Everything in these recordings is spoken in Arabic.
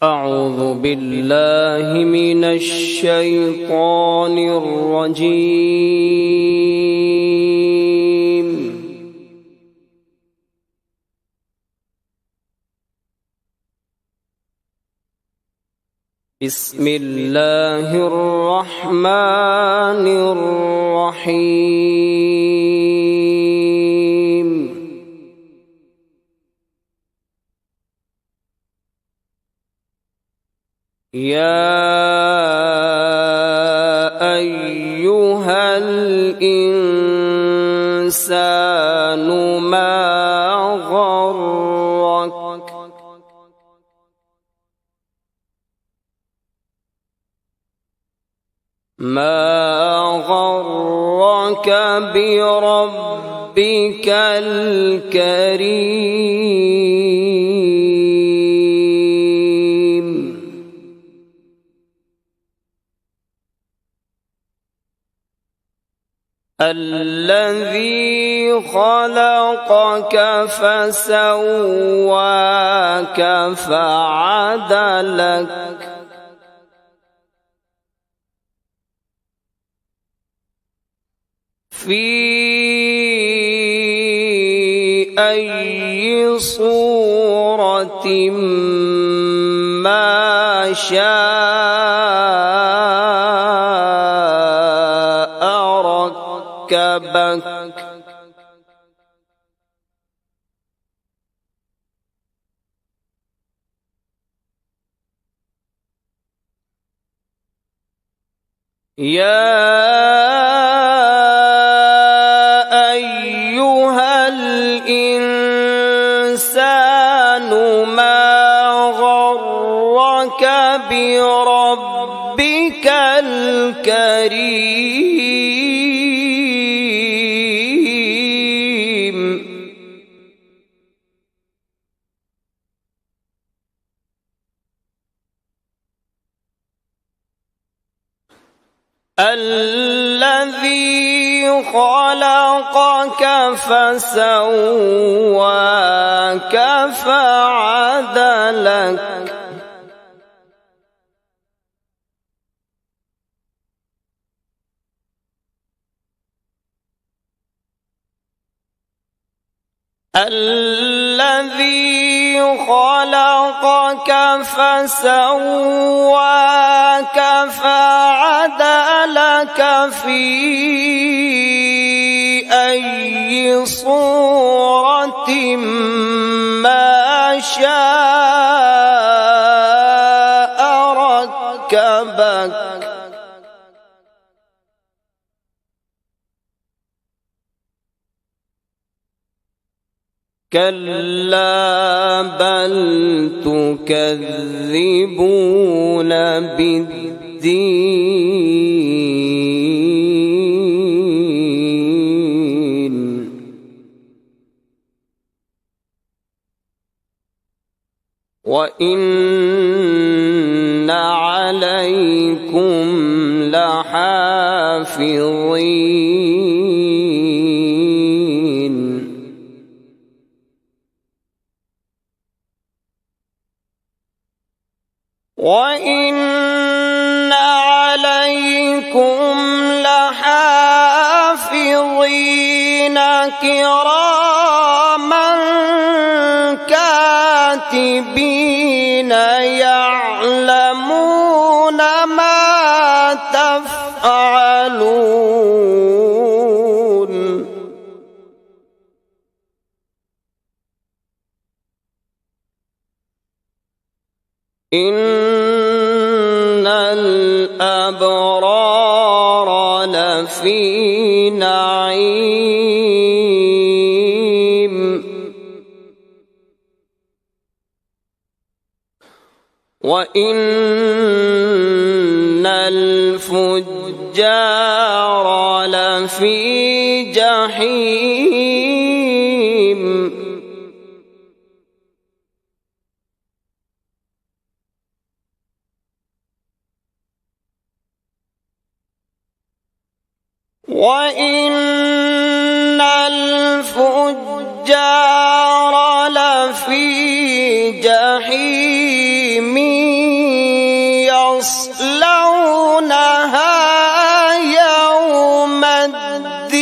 أعوذ بالله من الشيطان الرجيم. بسم الله الرحمن الرحيم. يا أيها الإنسان ما غرك بربك الكريم. الذي خلقك فسواك فعدلك في أي صورة ما شاء ركبك. يا أيها الإنسان ما غرك بربك الكريم. الذي خلقك فسواك فعدلك الذي خلقك فسواك فعدلك في أي صورة ما شاء ركبك. كلا بل تكذبون بالدين وإن عليكم لحافظين وإن عليكم لحافظين كراما كاتبين يعلمون ما تفعلون. إن الأبرار لفي نعيم وإن الفجار لفي جحيم. وإن الفجار لفي جحيم يصلونها يوم الدين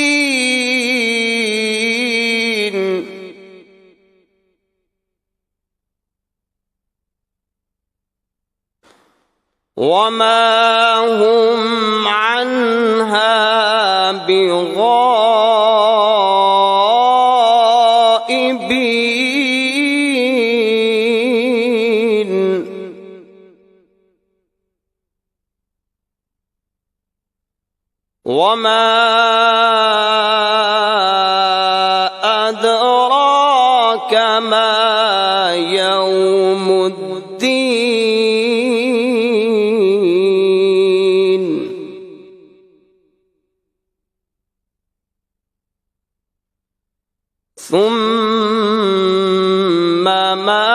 وما هم عنها بغائبين وما أدراك ما يوم الدين ثم ما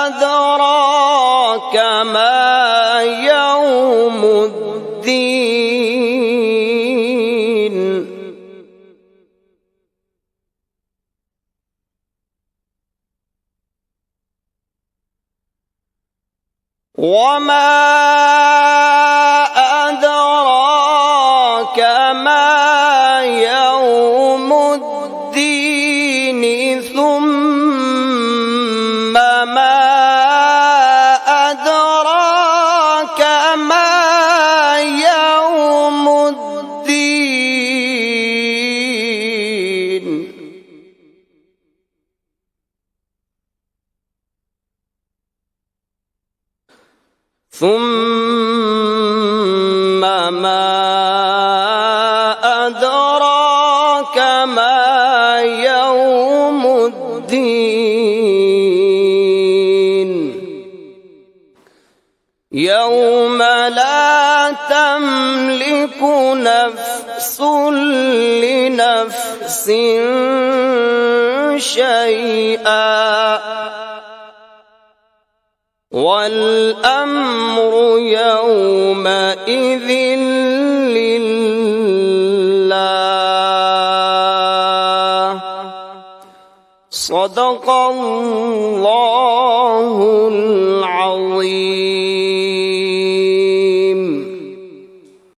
أدراك ما يوم الدين وما أدراك ما يوم الدين ثم ما أدراك ما يوم الدين ثم ما أدراك ما يوم الدين يوم لا تملك نفس لنفس شيئا والأمر يومئذ لله صدق الله العظيم.